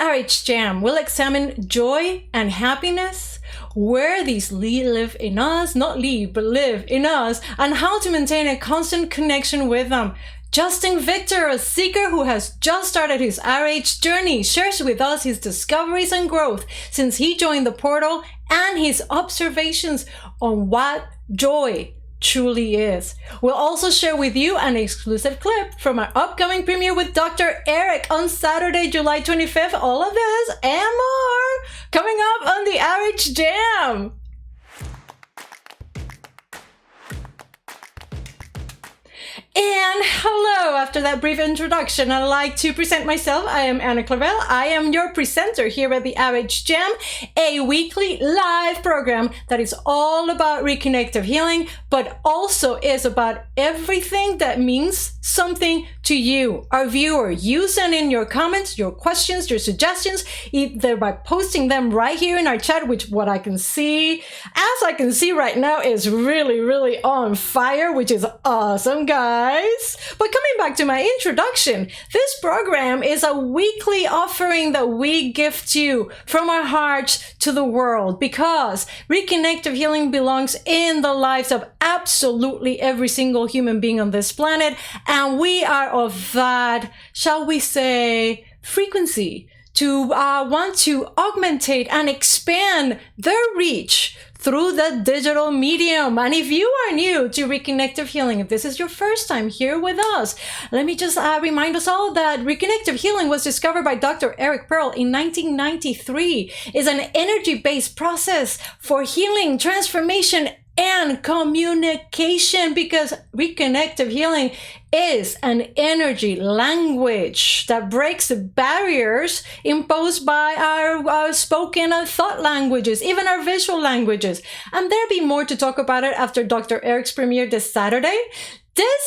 RH Jam, we'll examine joy and happiness, where these live in us, not live, but live in us, and how to maintain a constant connection with them. Justin Victor, a seeker who has just started his RH journey, shares with us his discoveries and growth since he joined the portal and his observations on what joy truly is. We'll also share with you an exclusive clip from our upcoming premiere with Dr. Eric on Saturday, July 25th. All of this and more coming up on the RH Jam. And hello, after that brief introduction, I'd like to present myself. I am Ana Clavell. I am your presenter here at the RH Jam, a weekly live program that is all about reconnective healing, but also is about everything that means something to you, our viewer. You send in your comments, your questions, your suggestions, either by posting them right here in our chat, which what I can see, as I can see right now, is really, really on fire, which is awesome, guys. But coming back to my introduction, this program is a weekly offering that we gift you from our hearts to the world, because reconnective healing belongs in the lives of absolutely every single human being on this planet, and we are of that, shall we say, frequency to want to augmentate and expand their reach through the digital medium. And if you are new to reconnective healing, if this is your first time here with us, let me just remind us all that reconnective healing was discovered by Dr. Eric Pearl in 1993. It's an energy-based process for healing, transformation, and communication, because reconnective healing is an energy language that breaks the barriers imposed by our spoken and thought languages, even our visual languages. And there'll be more to talk about it after Dr. Eric's premiere this Saturday.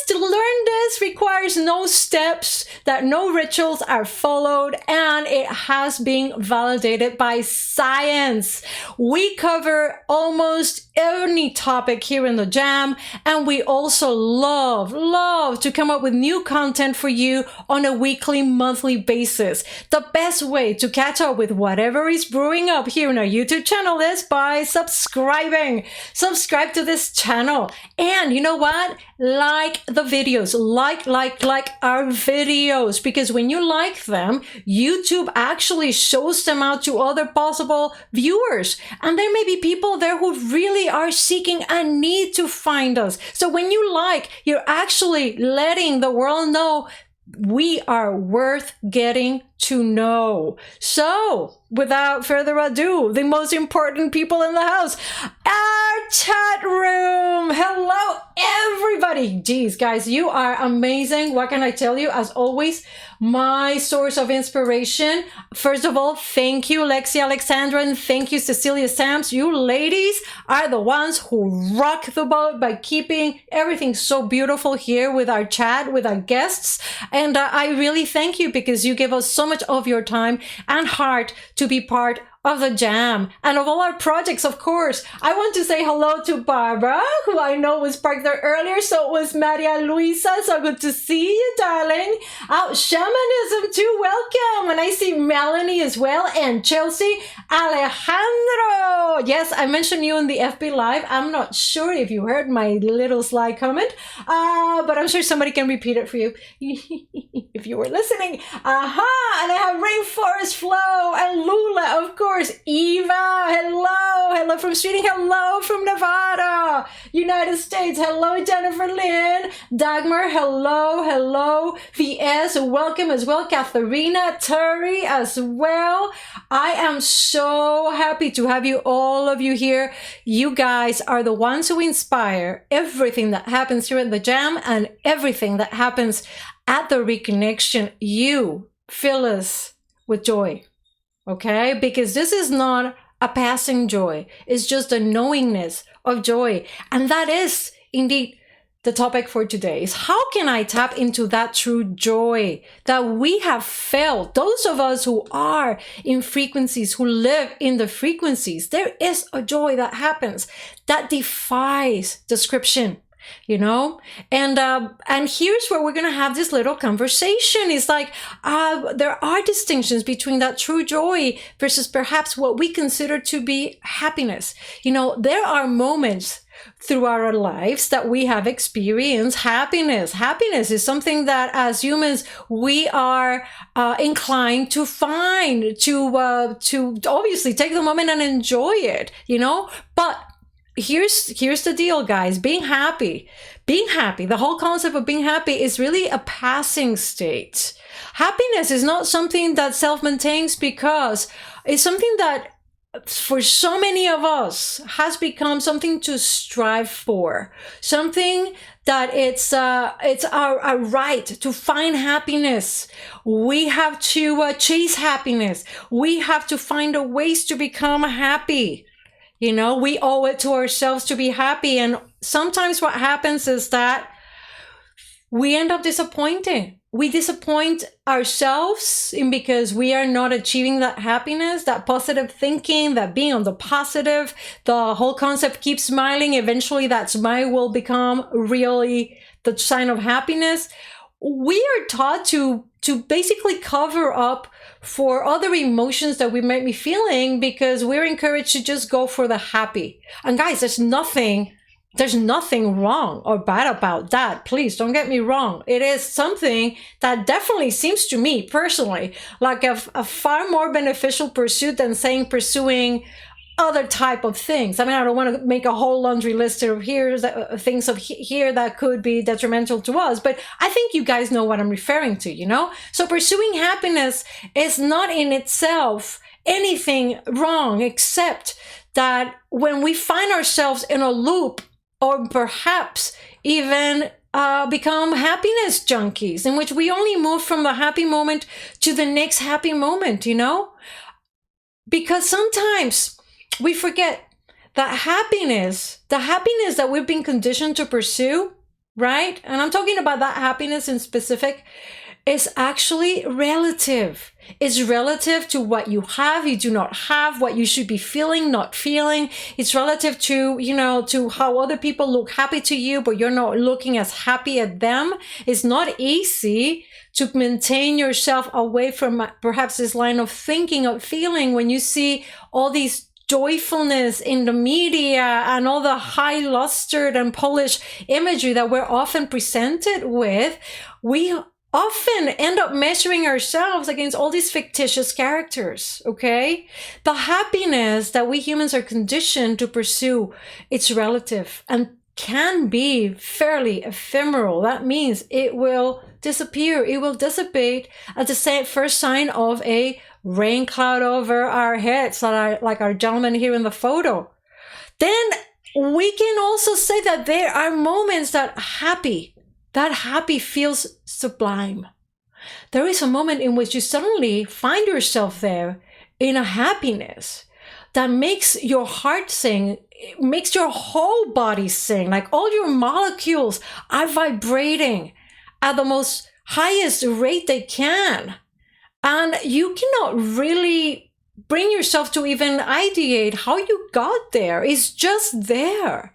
To learn this requires no steps, that no rituals are followed, and it has been validated by science. We cover almost any topic here in the Jam, and we also love to come up with new content for you on a weekly, monthly basis. The best way to catch up with whatever is brewing up here in our YouTube channel is by subscribing. Subscribe to this channel. And you know what? Like the videos, like our videos, because when you like them, YouTube actually shows them out to other possible viewers. And there may be people there who really are seeking and need to find us. So when you like, you're actually letting the world know we are worth getting to know. So without further ado, the most important people in the house, our chat room. Hello, everybody. Geez, guys, you are amazing. What can I tell you? As always, my source of inspiration. First of all, thank you, Lexi Alexandra, and thank you, Cecilia Sams. You ladies are the ones who rock the boat by keeping everything so beautiful here with our chat, with our guests. And I really thank you, because you give us so much of your time and heart to be part of the Jam and of all our projects, of course. I want to say hello to Barbara, who I know was parked there earlier. So was Maria Luisa. So good to see you, darling. Shamanism too, welcome. And I see Melanie as well, and Chelsea. Alejandro. Yes, I mentioned you in the FB Live. I'm not sure if you heard my little sly comment, but I'm sure somebody can repeat it for you if you were listening. Aha! And I have Rainforest Flow and Lula, of course. Eva, hello from Sweden, hello from Nevada, United States, hello Jennifer Lynn, Dagmar, hello, VS, welcome as well, Katharina, Terry as well. I am so happy to have you, all of you here. You guys are the ones who inspire everything that happens here at the Jam and everything that happens at the Reconnection. You fill us with joy. Okay, because this is not a passing joy. It's just a knowingness of joy. And that is indeed the topic for today, is how can I tap into that true joy that we have felt? Those of us who are in frequencies, who live in the frequencies, there is a joy that happens that defies description. And here's where we're going to have this little conversation. It's like there are distinctions between that true joy versus perhaps what we consider to be happiness. There are moments throughout our lives that we have experienced happiness. Happiness is something that as humans we are inclined to find, to obviously take the moment and enjoy it, but here's the deal, guys. Being happy, the whole concept of being happy is really a passing state. Happiness is not something that self-maintains, because it's something that for so many of us has become something to strive for, something that it's our right to find happiness. We have to chase happiness. We have to find a ways to become happy. We owe it to ourselves to be happy. And sometimes what happens is that we end up disappointing. We disappoint ourselves because we are not achieving that happiness, that positive thinking, that being on the positive. The whole concept, keep smiling. Eventually that smile will become really the sign of happiness. We are taught to basically cover up for other emotions that we might be feeling, because we're encouraged to just go for the happy. And guys, there's nothing wrong or bad about that. Please don't get me wrong. It is something that definitely seems to me personally like a far more beneficial pursuit than pursuing other type of things. I mean, I don't want to make a whole laundry list of things that could be detrimental to us, but I think you guys know what I'm referring to, So pursuing happiness is not in itself anything wrong, except that when we find ourselves in a loop, or perhaps even become happiness junkies, in which we only move from the happy moment to the next happy moment, because sometimes we forget that the happiness that we've been conditioned to pursue, right? And I'm talking about that happiness in specific, is actually relative. It's relative to what you have, you do not have, what you should be feeling, not feeling. It's relative to, to how other people look happy to you, but you're not looking as happy at them. It's not easy to maintain yourself away from perhaps this line of thinking or feeling when you see all these joyfulness in the media and all the high lustered and polished imagery that we're often presented with. We often end up measuring ourselves against all these fictitious characters, okay? The happiness that we humans are conditioned to pursue, it's relative and can be fairly ephemeral. That means it will disappear. It will dissipate at the first sign of a rain cloud over our heads, like our gentleman here in the photo. Then we can also say that there are moments that happy feels sublime. There is a moment in which you suddenly find yourself there in a happiness that makes your heart sing, makes your whole body sing, like all your molecules are vibrating at the most highest rate they can. And you cannot really bring yourself to even ideate how you got there. It's just there.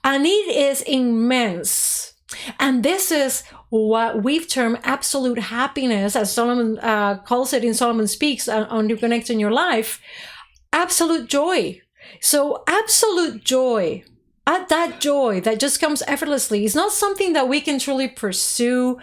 And it is immense. And this is what we've termed absolute happiness, as Solomon calls it in Solomon Speaks on Reconnecting Your Life, absolute joy. So absolute joy, that joy that just comes effortlessly, is not something that we can truly pursue,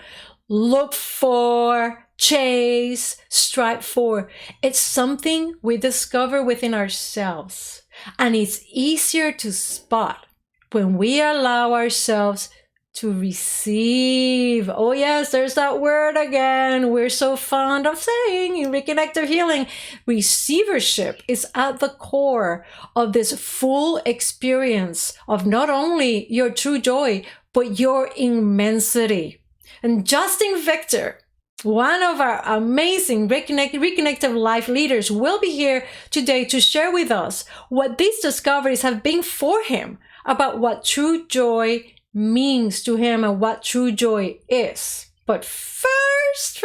look for, chase, strive for. It's something we discover within ourselves. And it's easier to spot when we allow ourselves to receive. Oh yes, there's that word again we're so fond of saying in Reconnective Healing. Receivership is at the core of this full experience of not only your true joy, but your immensity. And Justin Victor, one of our amazing Reconnective Life leaders, will be here today to share with us what these discoveries have been for him about what true joy means to him and what true joy is. But first,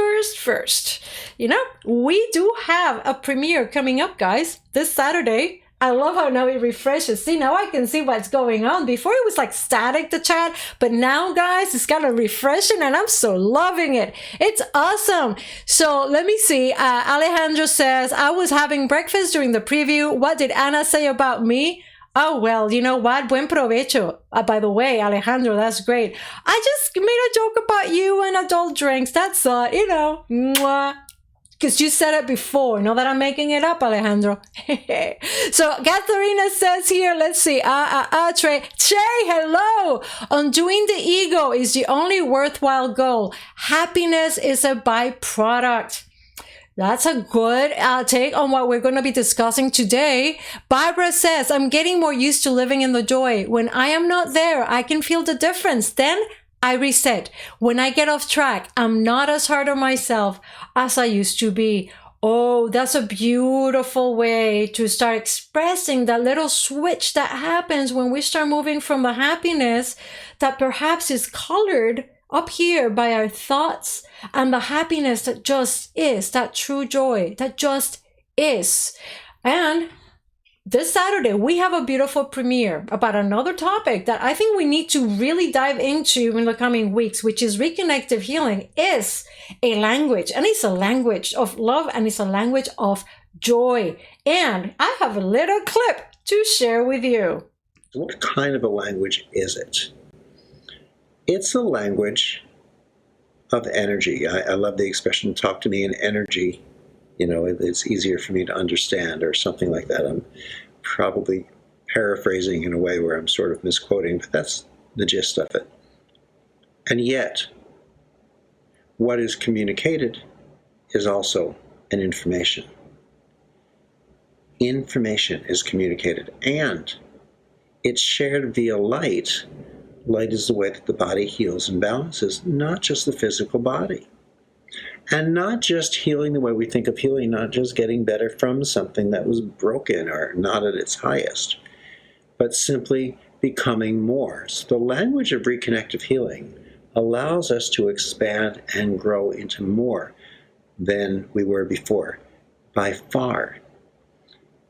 we do have a premiere coming up, guys, this Saturday I love how now it refreshes. See, now I can see what's going on. Before it was like static, the chat, but now, guys, it's kind of refreshing and I'm so loving it. It's awesome. So let me see. Alejandro says, I was having breakfast during the preview. What did Ana say about me? Oh, well, you know what? Buen provecho. By the way, Alejandro, that's great. I just made a joke about you and adult drinks. That's all, you know. Mwah. Because you said it before. Not that I'm making it up, Alejandro. So Katharina says here, let's see. Trey, hello. Undoing the ego is the only worthwhile goal. Happiness is a byproduct. That's a good take on what we're going to be discussing today. Barbara says, I'm getting more used to living in the joy. When I am not there, I can feel the difference. Then I reset. When I get off track, I'm not as hard on myself as I used to be. Oh, that's a beautiful way to start expressing that little switch that happens when we start moving from the happiness that perhaps is colored up here by our thoughts and the happiness that just is, that true joy that just is. And this Saturday, we have a beautiful premiere about another topic that I think we need to really dive into in the coming weeks, which is reconnective healing is a language, and it's a language of love, and it's a language of joy. And I have a little clip to share with you. What kind of a language is it? It's a language of energy. I love the expression, talk to me in energy. You know, it's easier for me to understand or something like that. I'm probably paraphrasing in a way where I'm sort of misquoting, but that's the gist of it. And yet, what is communicated is also an information. Information is communicated, and it's shared via light. Light is the way that the body heals and balances, not just the physical body. And not just healing the way we think of healing, not just getting better from something that was broken or not at its highest, but simply becoming more. So the language of reconnective healing allows us to expand and grow into more than we were before, by far.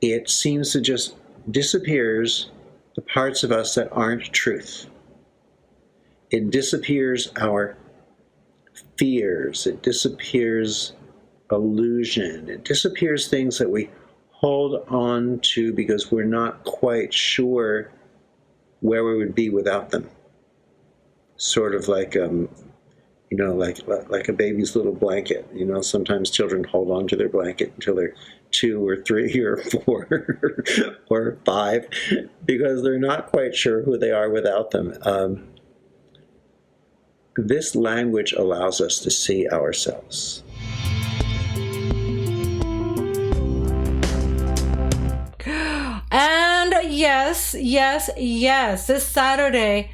It seems to just disappears the parts of us that aren't truth. It disappears our fears, it disappears illusion, it disappears things that we hold on to because we're not quite sure where we would be without them. Sort of like, like a baby's little blanket. You know, sometimes children hold on to their blanket until they're 2 or 3 or 4 or 5 because they're not quite sure who they are without them. This language allows us to see ourselves. And yes, this Saturday,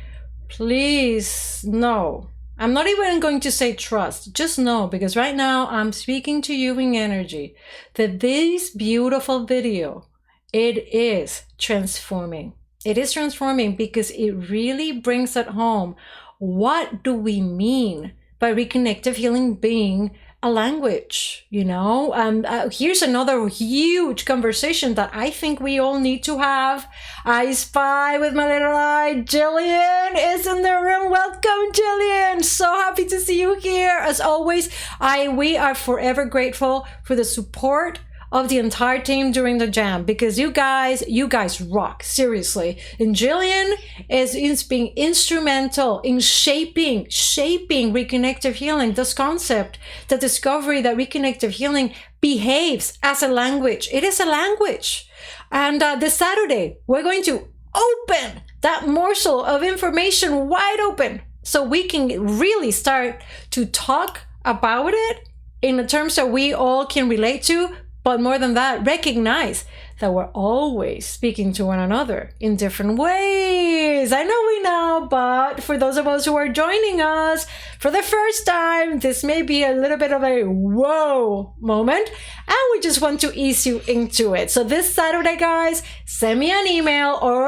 please know. I'm not even going to say trust, just know, because right now I'm speaking to you in energy, that this beautiful video, it is transforming. It is transforming because it really brings it home. What do we mean by reconnective healing being a language? You know, here's another huge conversation that I think we all need to have. I spy with my little eye. Jillian is in the room. Welcome, Jillian. So happy to see you here. As always, we are forever grateful for the support of the entire team during the jam, because you guys rock, seriously. And Jillian is being instrumental in shaping reconnective healing, this concept, the discovery that reconnective healing behaves as a language. It is a language. And this Saturday, we're going to open that morsel of information wide open so we can really start to talk about it in the terms that we all can relate to. But more than that, recognize that we're always speaking to one another in different ways. I know we know, but for those of us who are joining us, for the first time, this may be a little bit of a whoa moment, and we just want to ease you into it. So this Saturday, guys, send me an email or,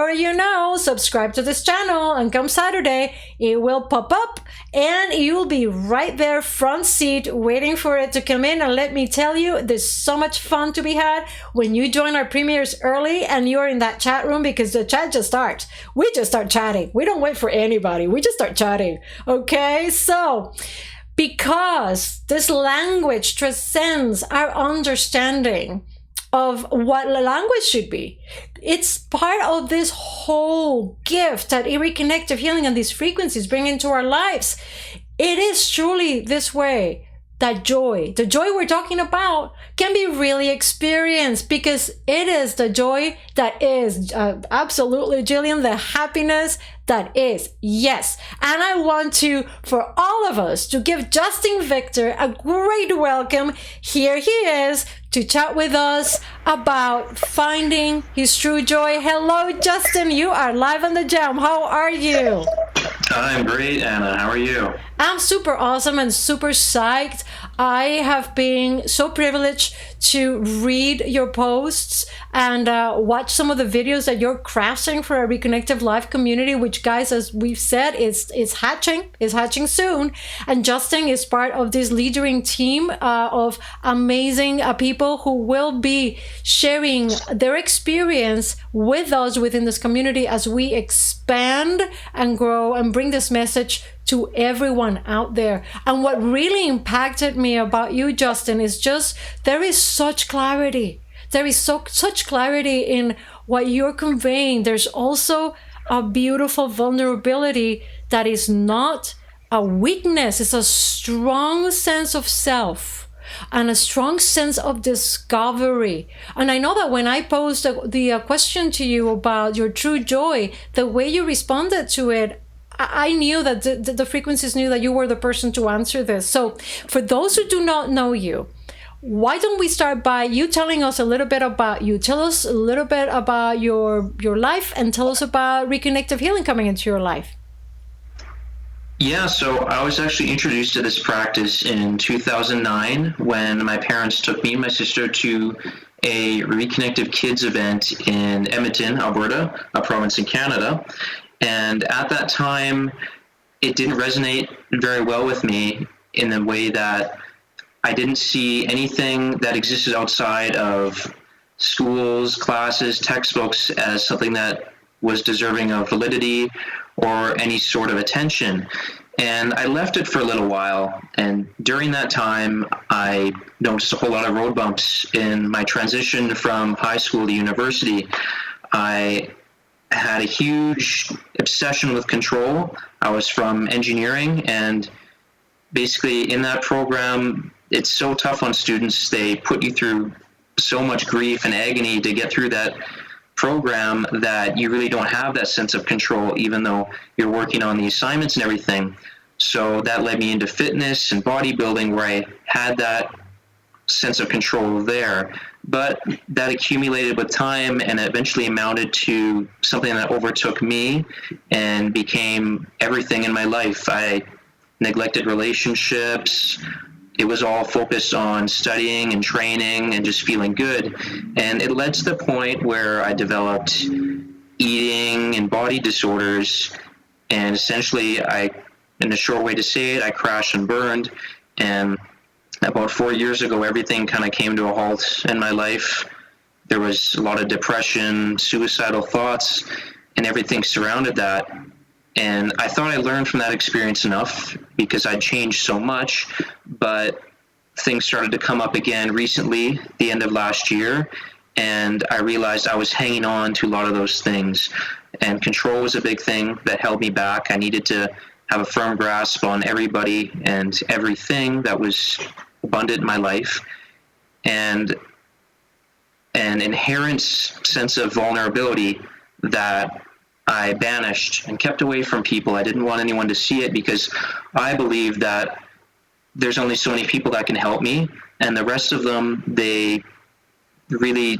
subscribe to this channel, and come Saturday, it will pop up and you'll be right there front seat waiting for it to come in. And let me tell you, there's so much fun to be had when you join our premieres early and you're in that chat room, because the chat just starts. We just start chatting. We don't wait for anybody. We just start chatting. Okay, so because this language transcends our understanding of what language should be, it's part of this whole gift that Reconnective Healing and these frequencies bring into our lives. It is truly this way that the joy we're talking about, can be really experienced, because it is the joy that is absolutely, Jillian, the happiness that is. Yes. And I want to, for all of us, to give Justin Victor a great welcome. Here he is to chat with us about finding his true joy. Hello, Justin. You are live on the Jam. How are you? I'm great, Anna. How are you? I'm super awesome and super psyched. I have been so privileged to read your posts and watch some of the videos that you're crafting for our Reconnective Live community, which, guys, as we've said, is hatching soon. And Justin is part of this leading team of amazing people who will be sharing their experience with us within this community as we expand and grow and bring this message to everyone out there. And what really impacted me about you, Justin, is just there is such clarity. There is such clarity in what you're conveying. There's also a beautiful vulnerability that is not a weakness. It's a strong sense of self and a strong sense of discovery. And I know that when I posed the question to you about your true joy, the way you responded to it, I knew that the frequencies knew that you were the person to answer this. So for those who do not know you, why don't we start by you telling us a little bit about you? Tell us a little bit about your life, and tell us about Reconnective Healing coming into your life. Yeah, so I was actually introduced to this practice in 2009 when my parents took me and my sister to a Reconnective Kids event in Edmonton, Alberta, a province in Canada. And at that time, it didn't resonate very well with me in the way that I didn't see anything that existed outside of schools, classes, textbooks as something that was deserving of validity or any sort of attention. And I left it for a little while. And during that time, I noticed a whole lot of road bumps in my transition from high school to university. I had a huge obsession with control. I was from engineering, and basically in that program, it's so tough on students. They put you through so much grief and agony to get through that program that you really don't have that sense of control, even though you're working on the assignments and everything. So that led me into fitness and bodybuilding, where I had that sense of control there. But that accumulated with time and eventually amounted to something that overtook me and became everything in my life. I neglected relationships. It was all focused on studying and training and just feeling good. And it led to the point where I developed eating and body disorders. And essentially, in a short way to say it, I crashed and burned. And about 4 years ago, everything kind of came to a halt in my life. There was a lot of depression, suicidal thoughts, and everything surrounded that. And I thought I learned from that experience enough because I'd changed so much, but things started to come up again recently, the end of last year, and I realized I was hanging on to a lot of those things. And control was a big thing that held me back. I needed to have a firm grasp on everybody and everything that was abundant in my life, and an inherent sense of vulnerability that I banished and kept away from people. I didn't want anyone to see it because I believe that there's only so many people that can help me, and the rest of them, they really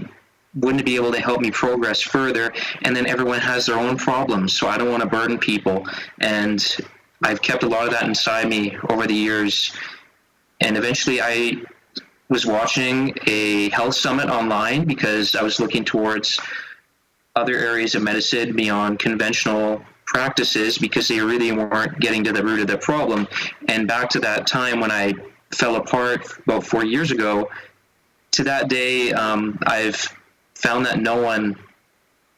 wouldn't be able to help me progress further. And then everyone has their own problems, so I don't want to burden people. And I've kept a lot of that inside me over the years. And eventually I was watching a health summit online because I was looking towards other areas of medicine beyond conventional practices because they really weren't getting to the root of the problem. And back to that time when I fell apart about 4 years ago, to that day, I've found that no one,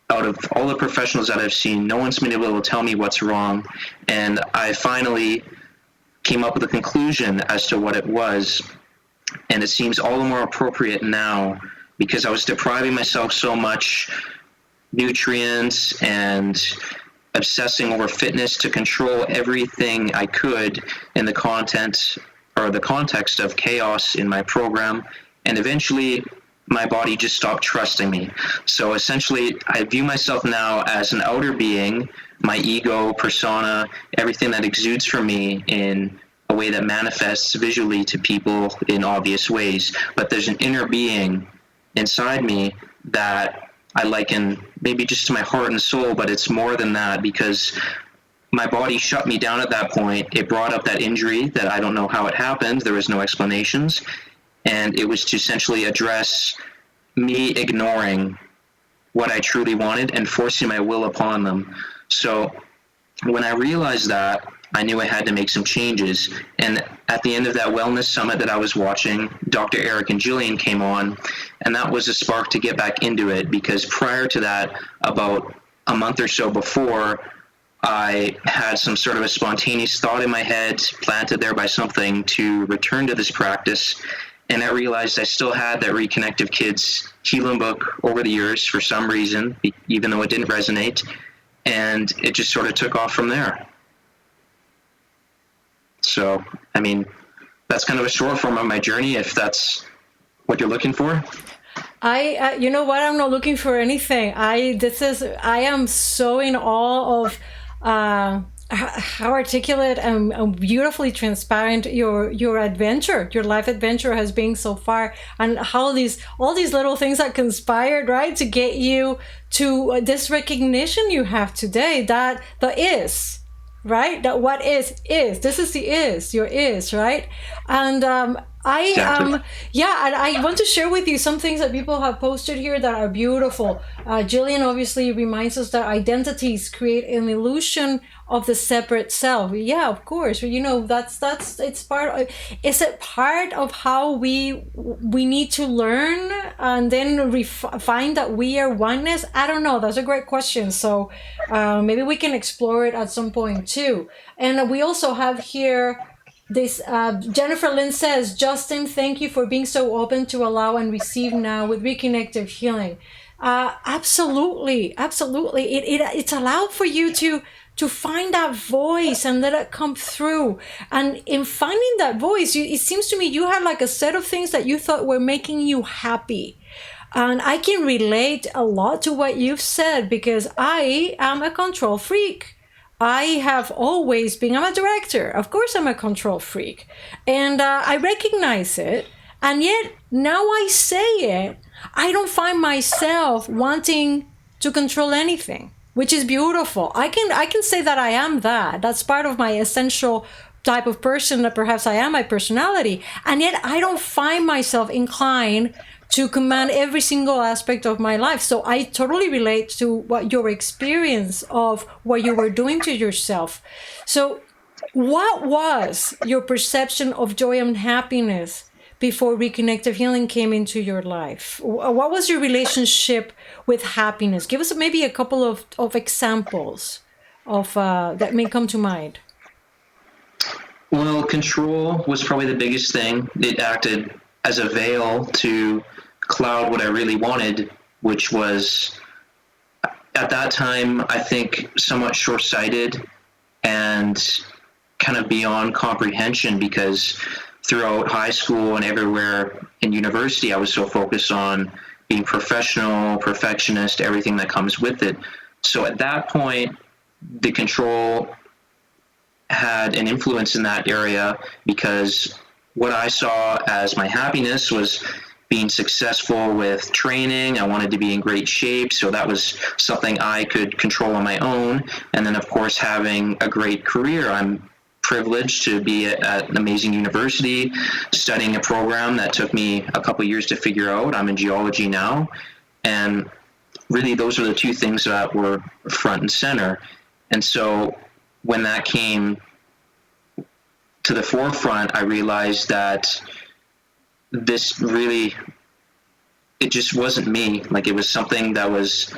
out of all the professionals that I've seen, no one's been able to tell me what's wrong. And I finally came up with a conclusion as to what it was. And it seems all the more appropriate now because I was depriving myself so much nutrients and obsessing over fitness to control everything I could in the content or the context of chaos in my program. And eventually my body just stopped trusting me. So essentially I view myself now as an outer being, my ego, persona, everything that exudes from me in a way that manifests visually to people in obvious ways. But there's an inner being inside me that I liken maybe just to my heart and soul, but it's more than that because my body shut me down at that point. It brought up that injury that I don't know how it happened. There was no explanations. And it was to essentially address me ignoring what I truly wanted and forcing my will upon them. So when I realized that, I knew I had to make some changes. And at the end of that wellness summit that I was watching, Dr. Eric and Jillian came on, and that was a spark to get back into it because prior to that, about a month or so before, I had some sort of a spontaneous thought in my head, planted there by something, to return to this practice. And I realized I still had that Reconnective Kids Healing book over the years for some reason, even though it didn't resonate. And it just sort of took off from there. So, I mean, that's kind of a short form of my journey, if that's what you're looking for. You know what? I'm not looking for anything. I am so in awe of how articulate and beautifully transparent your adventure, your life adventure has been so far, and how all these little things that conspired, right, to get you to this recognition you have today, that the is. Right? That what is. This is the is, your is, right? And Exactly. and I want to share with you some things that people have posted here that are beautiful. Jillian obviously reminds us that identities create an illusion of the separate self. Yeah, of course. You know, it's part of how we need to learn and then find that we are oneness? I don't know. That's a great question. So maybe we can explore it at some point too. And we also have here this Jennifer Lynn says, Justin, thank you for being so open to allow and receive now with Reconnective Healing. Absolutely. It's allowed for you to find that voice and let it come through. And in finding that voice, it seems to me you had like a set of things that you thought were making you happy. And I can relate a lot to what you've said because I am a control freak. I have always been, I'm a director. Of course, I'm a control freak. And I recognize it. And yet, now I say it, I don't find myself wanting to control anything, which is beautiful. I can say that I am that. That's part of my essential type of person that perhaps I am, my personality. And yet, I don't find myself inclined to command every single aspect of my life. So I totally relate to what your experience of what you were doing to yourself. So what was your perception of joy and happiness before Reconnective Healing came into your life? What was your relationship with happiness? Give us maybe a couple of examples of that may come to mind. Well, control was probably the biggest thing. It acted as a veil to cloud what I really wanted, which was at that time, I think, somewhat short-sighted and kind of beyond comprehension, because throughout high school and everywhere in university, I was so focused on being professional, perfectionist, everything that comes with it. So at that point, the control had an influence in that area, because what I saw as my happiness was being successful with training. I wanted to be in great shape, so that was something I could control on my own. And then, of course, having a great career. I'm privileged to be at an amazing university, studying a program that took me a couple years to figure out. I'm in geology now. And really, those are the two things that were front and center. And so when that came to the forefront, I realized that this really, it just wasn't me. Like, it was something that was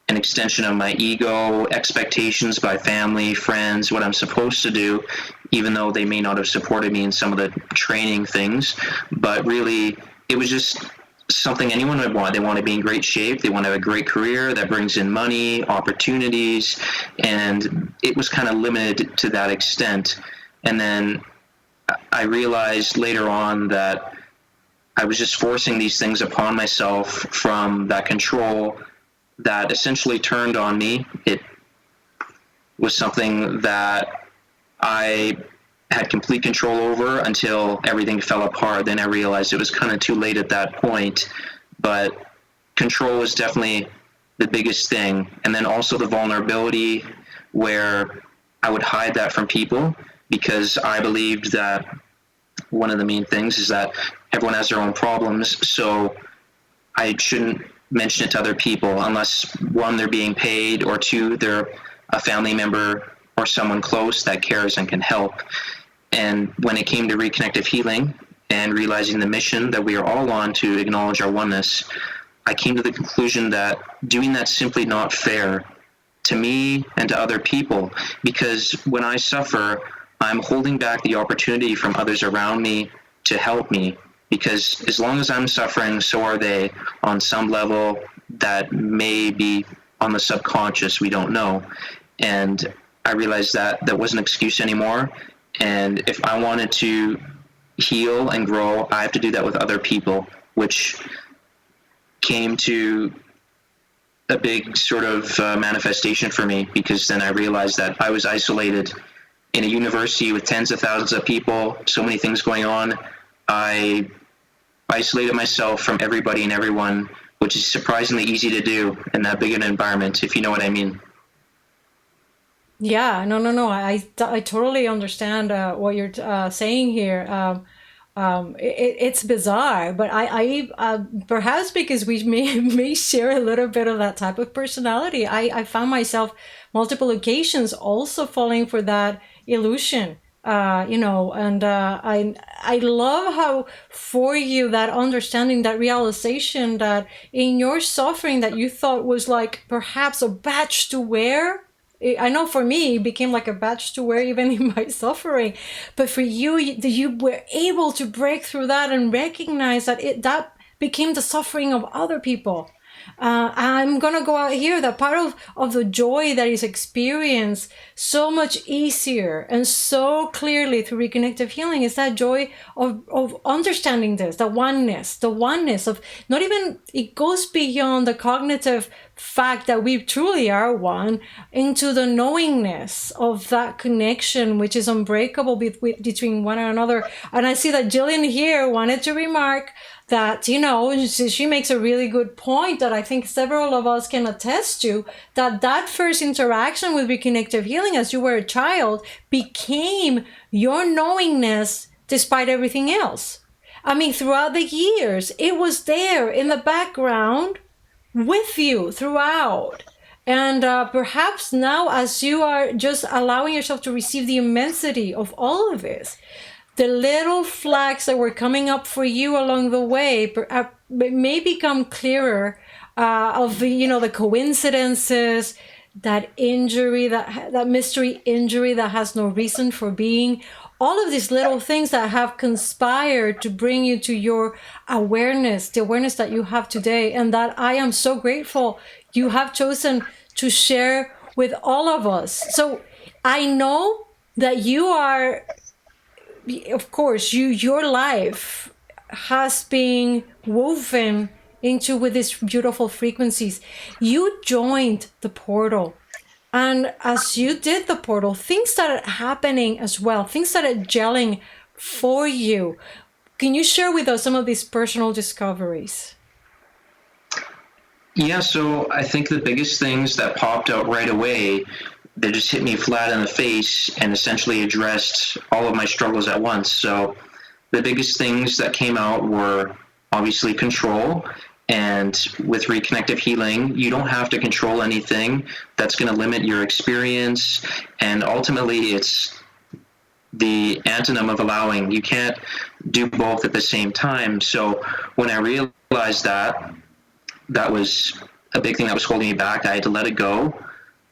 an extension of my ego, expectations by family, friends, what I'm supposed to do, even though they may not have supported me in some of the training things. But really, it was just something anyone would want. They want to be in great shape. They want to have a great career that brings in money, opportunities, and it was kind of limited to that extent. And then I realized later on that I was just forcing these things upon myself from that control that essentially turned on me. It was something that I had complete control over until everything fell apart. Then I realized it was kind of too late at that point. But control was definitely the biggest thing. And then also the vulnerability, where I would hide that from people, because I believed that one of the main things is that everyone has their own problems, so I shouldn't mention it to other people unless, one, they're being paid, or two, they're a family member or someone close that cares and can help. And when it came to Reconnective Healing and realizing the mission that we are all on to acknowledge our oneness, I came to the conclusion that doing that's simply not fair to me and to other people, because when I suffer, I'm holding back the opportunity from others around me to help me, because as long as I'm suffering, so are they on some level that may be on the subconscious, we don't know. And I realized that that wasn't an excuse anymore. And if I wanted to heal and grow, I have to do that with other people, which came to a big sort of manifestation for me, because then I realized that I was isolated in a university with tens of thousands of people, so many things going on. I isolated myself from everybody and everyone, which is surprisingly easy to do in that big an environment, if you know what I mean. Yeah, no. I totally understand what you're saying here. It's bizarre, but I perhaps because we may share a little bit of that type of personality, I found myself multiple occasions also falling for that illusion. And I love how for you that understanding, that realization that in your suffering that you thought was like perhaps a badge to wear. I know for me, it became like a badge to wear even in my suffering. But for you, you were able to break through that and recognize that that became the suffering of other people. I'm going to go out here that part of the joy that is experienced so much easier and so clearly through reconnective healing is that joy of understanding this, the oneness of not even, it goes beyond the cognitive fact that we truly are one into the knowingness of that connection, which is unbreakable between one another. And I see that Jillian here wanted to remark that, she makes a really good point that I think several of us can attest to, that first interaction with reconnective healing as you were a child became your knowingness despite everything else. I mean, throughout the years, it was there in the background with you throughout. And perhaps now, as you are just allowing yourself to receive the immensity of all of this, the little flags that were coming up for you along the way may become clearer of the coincidences, that injury, that mystery injury that has no reason for being. All of these little things that have conspired to bring you to your awareness, the awareness that you have today, and that I am so grateful you have chosen to share with all of us. So I know that you are, of course, your life has been woven into with these beautiful frequencies. You joined the portal. And as you did the portal, things started happening as well. Things started gelling for you. Can you share with us some of these personal discoveries? Yeah, so I think the biggest things that popped out right away, they just hit me flat in the face and essentially addressed all of my struggles at once. So the biggest things that came out were obviously control. And with Reconnective Healing, you don't have to control anything. That's going to limit your experience. And ultimately, it's the antonym of allowing. You can't do both at the same time. So when I realized that, that was a big thing that was holding me back. I had to let it go.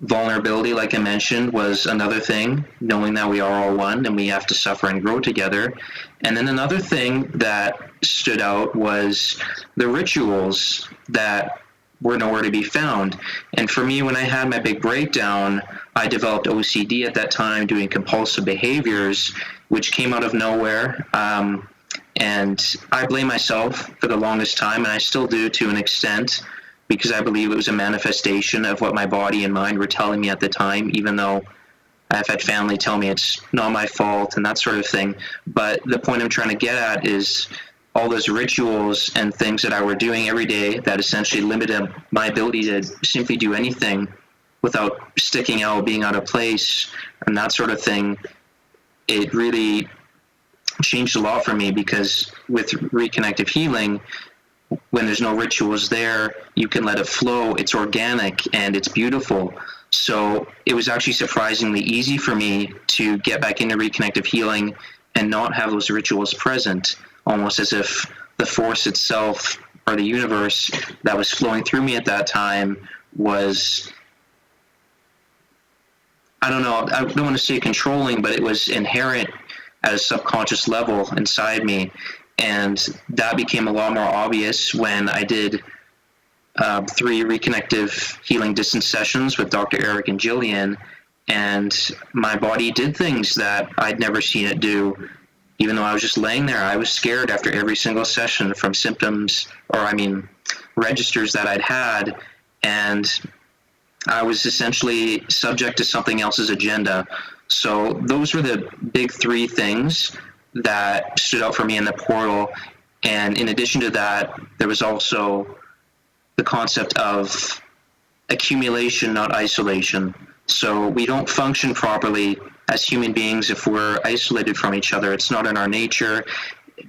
Vulnerability, like I mentioned, was another thing, knowing that we are all one and we have to suffer and grow together. And then another thing that stood out was the rituals that were nowhere to be found. And for me, when I had my big breakdown, I developed OCD at that time, doing compulsive behaviors, which came out of nowhere. And I blame myself for the longest time, and I still do to an extent, because I believe it was a manifestation of what my body and mind were telling me at the time, even though I've had family tell me it's not my fault and that sort of thing. But the point I'm trying to get at is all those rituals and things that I were doing every day that essentially limited my ability to simply do anything without sticking out, being out of place, and that sort of thing. It really changed a lot for me, because with Reconnective Healing, when there's no rituals there, you can let it flow. It's organic and it's beautiful. So it was actually surprisingly easy for me to get back into Reconnective Healing and not have those rituals present, almost as if the force itself, or the universe that was flowing through me at that time, was, I don't know, I don't want to say controlling, but it was inherent at a subconscious level inside me. And that became a lot more obvious when I did 3 Reconnective Healing distance sessions with Dr. Eric and Jillian, and my body did things that I'd never seen it do. Even though I was just laying there, I was scared after every single session from symptoms, registers that I'd had, and I was essentially subject to something else's agenda. So those were the big 3 things that stood out for me in the portal. And in addition to that, there was also the concept of accumulation, not isolation. So we don't function properly as human beings if we're isolated from each other. It's not in our nature.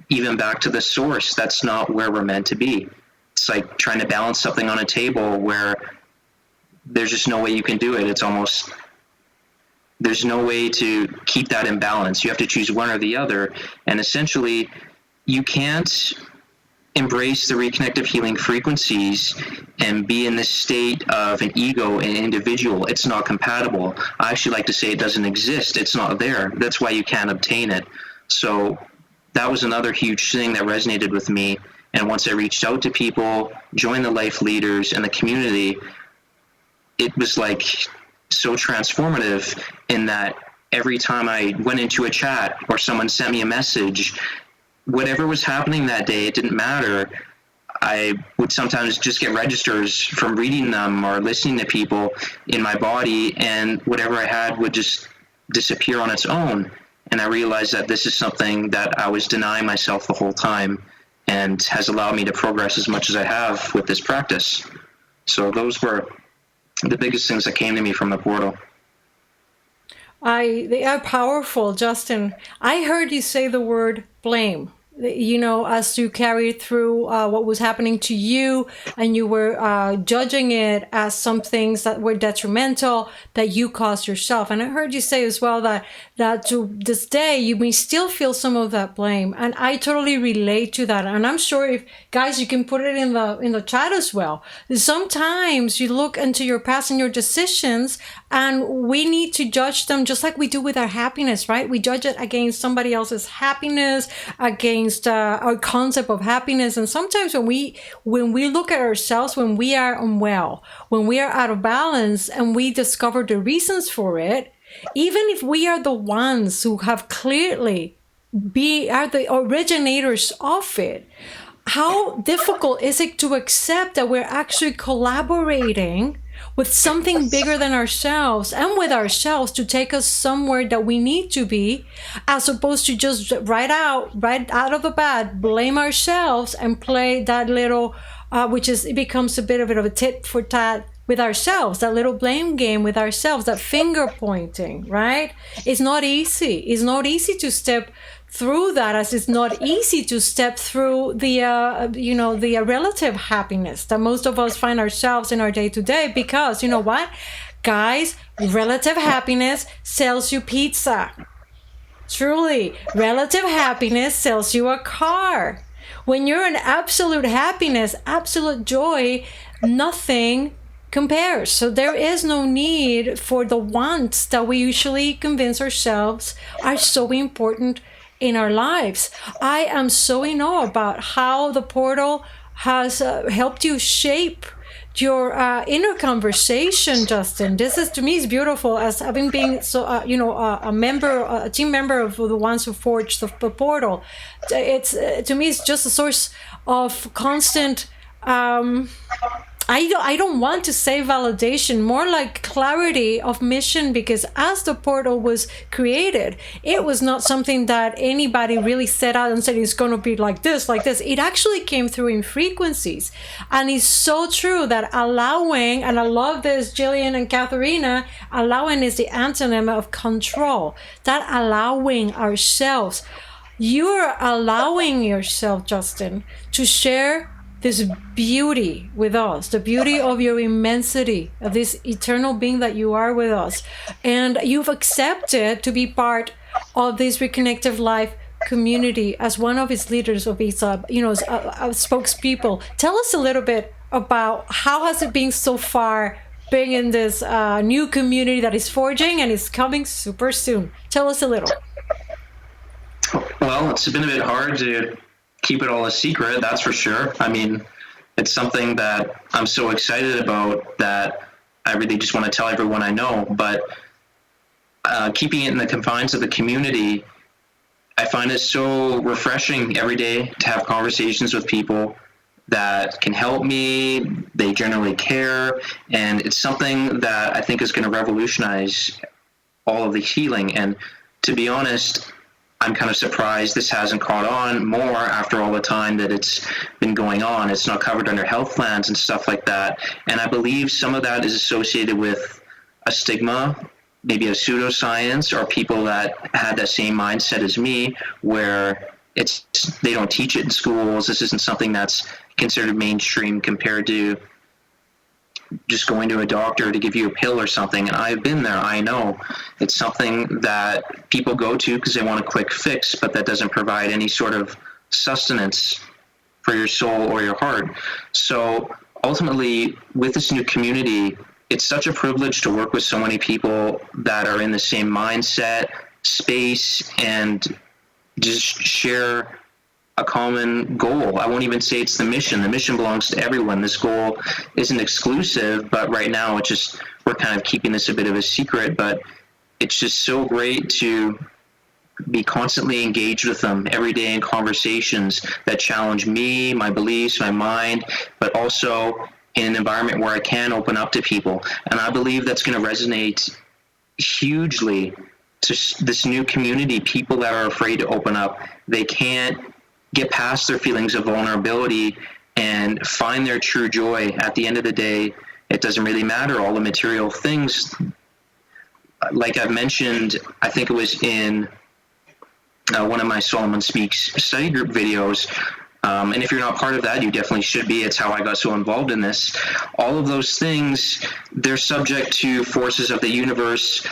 Even back to the source, that's not where we're meant to be. It's like trying to balance something on a table where there's just no way you can do it. It's almost, there's no way to keep that in balance. You have to choose one or the other. And essentially, you can't embrace the Reconnective Healing frequencies and be in this state of an ego and individual. It's not compatible. I actually like to say it doesn't exist. It's not there. That's why you can't obtain it. So that was another huge thing that resonated with me. And once I reached out to people, joined the life leaders and the community, it was like so transformative in that every time I went into a chat or someone sent me a message, whatever was happening that day, it didn't matter. I would sometimes just get registers from reading them or listening to people in my body, and whatever I had would just disappear on its own. And I realized that this is something that I was denying myself the whole time, and has allowed me to progress as much as I have with this practice. So those were the biggest things that came to me from the portal. They are powerful, Justin. I heard you say the word blame, as you carried through what was happening to you, and you were judging it as some things that were detrimental that you caused yourself. And I heard you say as well that to this day, you may still feel some of that blame. And I totally relate to that. And I'm sure if, guys, you can put it in the chat as well. Sometimes you look into your past and your decisions, and we need to judge them just like we do with our happiness, right? We judge it against somebody else's happiness, against our concept of happiness. And sometimes when we look at ourselves, when we are unwell, when we are out of balance, and we discover the reasons for it, even if we are the ones who have clearly are the originators of it, how difficult is it to accept that we're actually collaborating with something bigger than ourselves and with ourselves to take us somewhere that we need to be, as opposed to just right out of the bat, blame ourselves and play that little, it becomes a bit of a tit for tat with ourselves, that little blame game with ourselves, that finger pointing, right? It's not easy. It's not easy to step through that, as it's not easy to step through the relative happiness that most of us find ourselves in our day-to-day, because you know what, guys, relative happiness sells you pizza. Truly, relative happiness sells you a car. When you're in absolute happiness, absolute joy, nothing compares. So there is no need for the wants that we usually convince ourselves are so important in our lives. I am so in awe about how the portal has helped you shape your inner conversation, Justin. This is, to me, is beautiful, as having been so a team member of the ones who forged the portal. It's to me, it's just a source of constant I don't want to say validation, more like clarity of mission, because as the portal was created, it was not something that anybody really set out and said it's going to be like this, like this. It actually came through in frequencies. And it's so true that allowing, and I love this, Jillian and Katharina, allowing is the antonym of control. That allowing ourselves. You're allowing yourself, Justin, to share this beauty with us, the beauty of your immensity, of this eternal being that you are with us. And you've accepted to be part of this Reconnective Life community as one of its leaders, of its spokespeople. Tell us a little bit about how has it been so far, being in this new community that is forging and is coming super soon. Tell us a little. Well, it's been a bit hard to keep it all a secret, that's for sure. I mean, it's something that I'm so excited about that I really just want to tell everyone I know. But keeping it in the confines of the community, I find it so refreshing every day to have conversations with people that can help me. They generally care, and it's something that I think is going to revolutionize all of the healing. And to be honest, I'm kind of surprised this hasn't caught on more after all the time that it's been going on. It's not covered under health plans and stuff like that. And I believe some of that is associated with a stigma, maybe a pseudoscience, or people that had that same mindset as me, where they don't teach it in schools. This isn't something that's considered mainstream compared to just going to a doctor to give you a pill or something. And I've been there. I know it's something that people go to because they want a quick fix, but that doesn't provide any sort of sustenance for your soul or your heart. So ultimately, with this new community, it's such a privilege to work with so many people that are in the same mindset, space, and just share a common goal. I won't even say it's the mission. The mission belongs to everyone. This goal isn't exclusive, but right now we're kind of keeping this a bit of a secret, but it's just so great to be constantly engaged with them every day in conversations that challenge me, my beliefs, my mind, but also in an environment where I can open up to people. And I believe that's going to resonate hugely to this new community, people that are afraid to open up. They can't get past their feelings of vulnerability and find their true joy. At the end of the day, it doesn't really matter all the material things. Like I've mentioned, I think it was in one of my Solomon Speaks study group videos, and if you're not part of that, you definitely should be. It's how I got so involved in this. All of those things, they're subject to forces of the universe,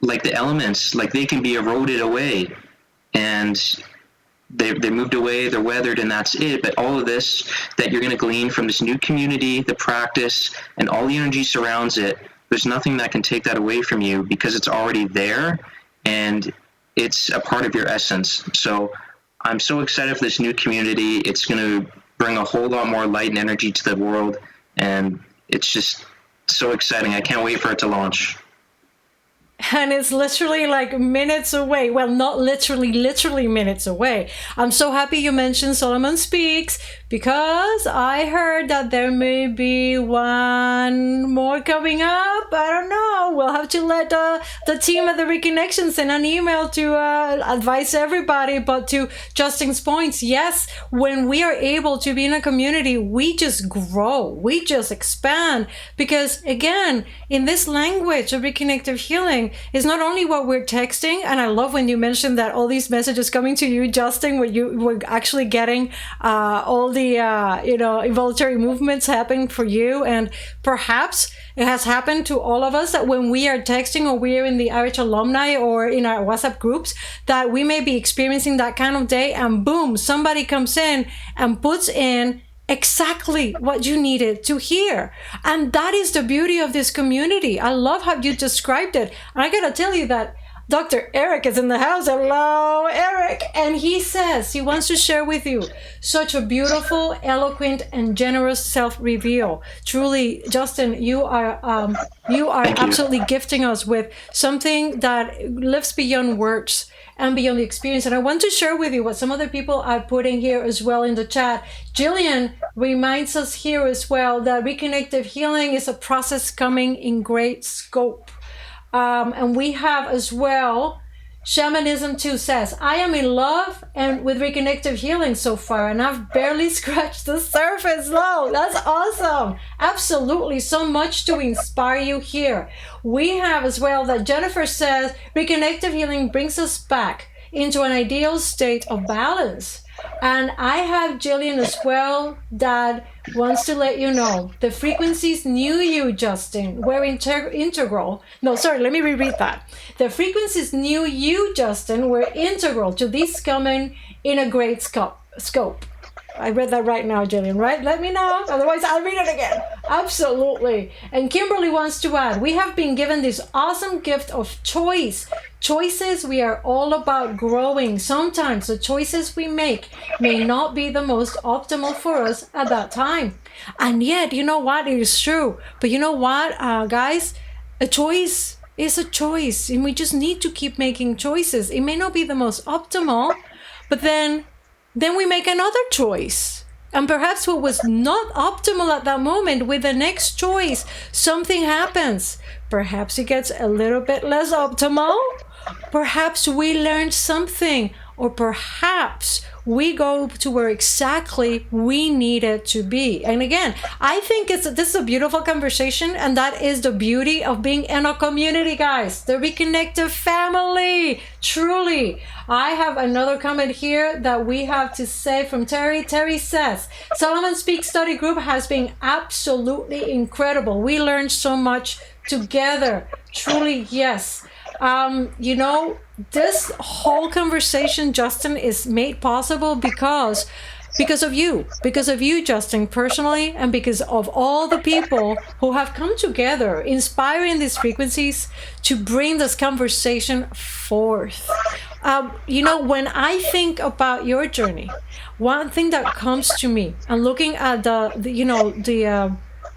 like the elements, like they can be eroded away, and they moved away, they're weathered, and that's it. But all of this that you're going to glean from this new community, the practice, and all the energy surrounds it, there's nothing that can take that away from you, because it's already there, and it's a part of your essence. So I'm so excited for this new community. It's going to bring a whole lot more light and energy to the world, and it's just so exciting. I can't wait for it to launch. And it's literally like minutes away. Well, not literally minutes away. I'm so happy you mentioned Solomon Speaks, because I heard that there may be one more coming up. I don't know. We'll have to let the team at the Reconnection send an email to advise everybody. But to Justin's points, yes, when we are able to be in a community, we just grow, we just expand. Because again, in this language of reconnective healing, is not only what we're texting, and I love when you mentioned that all these messages coming to you, Justin, where you were actually getting all the involuntary movements happening for you, and perhaps it has happened to all of us that when we are texting or we're in the RH alumni or in our WhatsApp groups, that we may be experiencing that kind of day, and boom, somebody comes in and puts in exactly what you needed to hear. And that is the beauty of this community. I love how you described it. And I gotta tell you that Dr. Eric is in the house. Hello, Eric. And he says he wants to share with you such a beautiful, eloquent, and generous self-reveal. Truly, Justin, you are absolutely gifting us with something that lives beyond words and beyond the experience. And I want to share with you what some other people are putting here as well in the chat. Jillian reminds us here as well that reconnective healing is a process coming in great scope. And we have as well, Shamanism 2 says, I am in love and with reconnective healing so far, and I've barely scratched the surface. No, that's awesome. Absolutely, so much to inspire you here. We have as well that Jennifer says, reconnective healing brings us back into an ideal state of balance. And I have Jillian as well that wants to let you know the frequencies knew you, Justin, were integral. No, sorry, let me reread that. The frequencies knew you, Justin, were integral to this coming in a great scope. I read that right now, Jillian, right? Let me know. Otherwise, I'll read it again. Absolutely. And Kimberly wants to add, we have been given this awesome gift of choice. Choices, we are all about growing. Sometimes the choices we make may not be the most optimal for us at that time. And yet, you know what? It is true. But you know what, guys? A choice is a choice. And we just need to keep making choices. It may not be the most optimal, but then we make another choice. And perhaps what was not optimal at that moment, with the next choice, something happens. Perhaps it gets a little bit less optimal. Perhaps we learned something, or perhaps we go to where exactly we needed to be. And again, I think this is a beautiful conversation, and that is the beauty of being in a community, guys. The Reconnective family, truly. I have another comment here that we have to say from Terry. Terry says, Solomon Speak Study Group has been absolutely incredible. We learned so much together. Truly, yes. This whole conversation, Justin, is made possible because of you, Justin, personally, and because of all the people who have come together, inspiring these frequencies to bring this conversation forth. When I think about your journey, one thing that comes to me, and looking at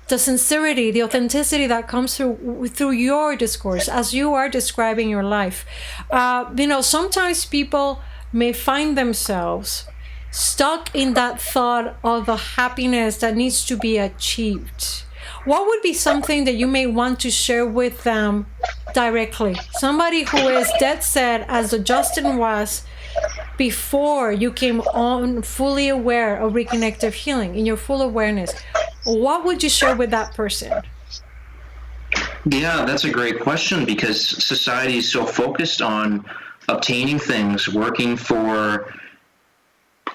the sincerity, the authenticity that comes through your discourse as you are describing your life. Sometimes people may find themselves stuck in that thought of the happiness that needs to be achieved. What would be something that you may want to share with them directly? Somebody who is dead set, as the Justin was before you came on fully aware of reconnective healing, in your full awareness. What would you share with that person? Yeah, that's a great question, because society is so focused on obtaining things, working for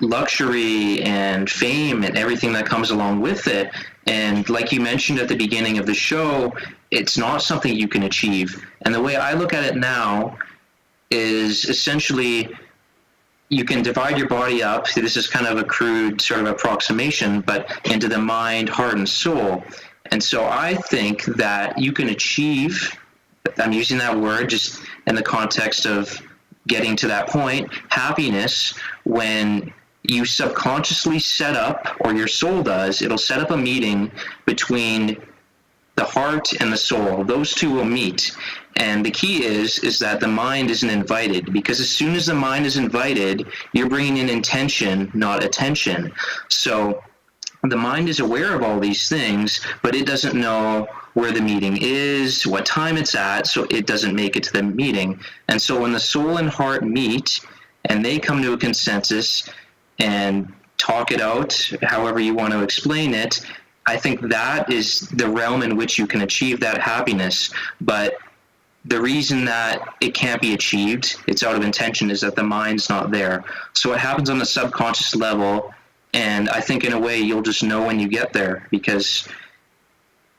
luxury and fame and everything that comes along with it. And like you mentioned at the beginning of the show, it's not something you can achieve. And the way I look at it now is essentially you can divide your body up. This is kind of a crude sort of approximation, but into the mind, heart, and soul. And so I think that you can achieve, I'm using that word just in the context of getting to that point, happiness, when you subconsciously set up, or your soul does, it'll set up a meeting between the heart and the soul, those two will meet. And the key is that the mind isn't invited, because as soon as the mind is invited, you're bringing in intention, not attention. So the mind is aware of all these things, but it doesn't know where the meeting is, what time it's at, so it doesn't make it to the meeting. And so when the soul and heart meet and they come to a consensus and talk it out, however you want to explain it, I think that is the realm in which you can achieve that happiness. But the reason that it can't be achieved, it's out of intention, is that the mind's not there. So it happens on the subconscious level, and I think in a way you'll just know when you get there, because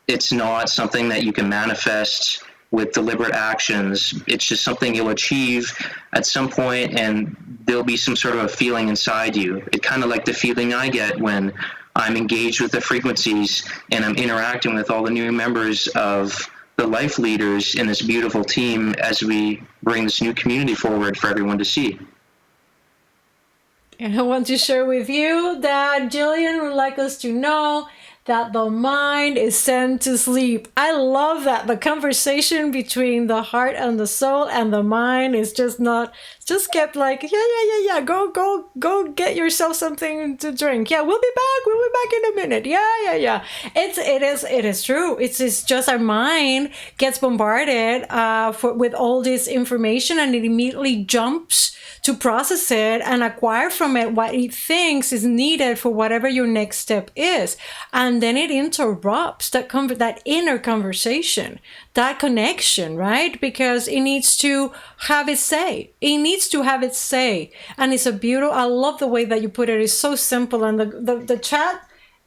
it's not something that you can manifest with deliberate actions. It's just something you'll achieve at some point, and there'll be some sort of a feeling inside you. It's kind of like the feeling I get when I'm engaged with the frequencies and I'm interacting with all the new members of the life leaders in this beautiful team as we bring this new community forward for everyone to see. And I want to share with you that Jillian would like us to know that the mind is sent to sleep. I love that. The conversation between the heart and the soul and the mind is just kept like, yeah. Go get yourself something to drink. Yeah, we'll be back in a minute. Yeah. It is true. It's just our mind gets bombarded with all this information, and it immediately jumps to process it and acquire from it what it thinks is needed for whatever your next step is. And then it interrupts that inner conversation, that connection, right? Because it needs to have its say. It needs to have its say. And it's I love the way that you put it. It's so simple. And the chat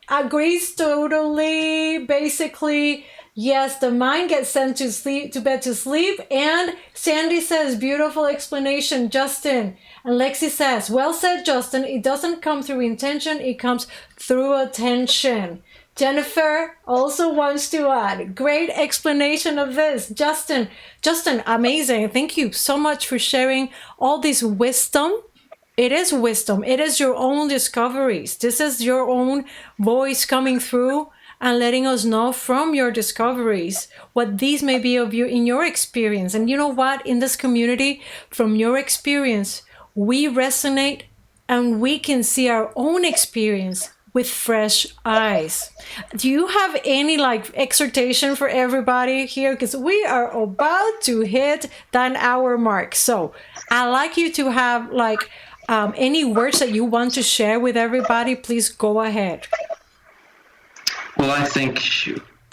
agrees totally. Basically, yes, the mind gets sent to bed to sleep. And Sandy says, beautiful explanation, Justin. And Lexi says, well said, Justin. It doesn't come through intention. It comes through attention. Jennifer also wants to add, great explanation of this. Justin, amazing. Thank you so much for sharing all this wisdom. It is wisdom. It is your own discoveries. This is your own voice coming through and letting us know from your discoveries what these may be of you in your experience. And you know what? In this community, from your experience, we resonate and we can see our own experience with fresh eyes. Do you have any exhortation for everybody here? Because we are about to hit that hour mark. So I'd like you to have any words that you want to share with everybody. Please go ahead. Well, I think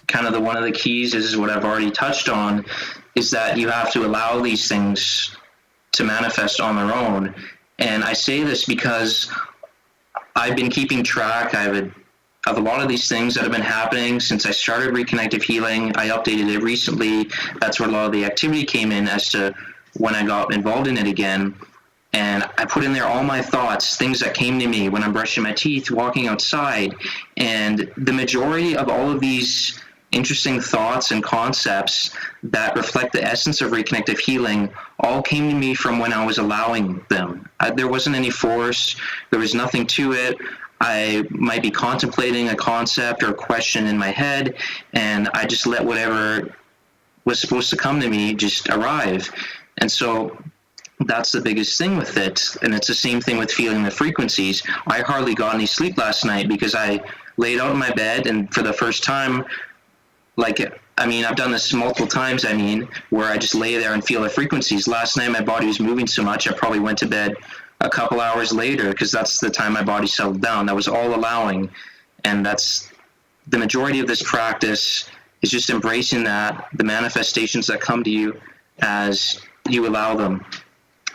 kind of one of the keys is what I've already touched on, is that you have to allow these things to manifest on their own. And I say this because I've been keeping track of a lot of these things that have been happening since I started Reconnective Healing. I updated it recently. That's where a lot of the activity came in as to when I got involved in it again. And I put in there all my thoughts, things that came to me when I'm brushing my teeth, walking outside. And the majority of all of these interesting thoughts and concepts that reflect the essence of Reconnective Healing all came to me from when I was allowing them. There wasn't any force. There was nothing to it. I might be contemplating a concept or a question in my head, and I just let whatever was supposed to come to me just arrive. And so that's the biggest thing with it. And it's the same thing with feeling the frequencies. I hardly got any sleep last night because I laid out in my bed, and for the first time, I've done this multiple times, where I just lay there and feel the frequencies. Last night, my body was moving so much, I probably went to bed a couple hours later, because that's the time my body settled down. That was all allowing. And that's the majority of this practice, is just embracing the manifestations that come to you as you allow them.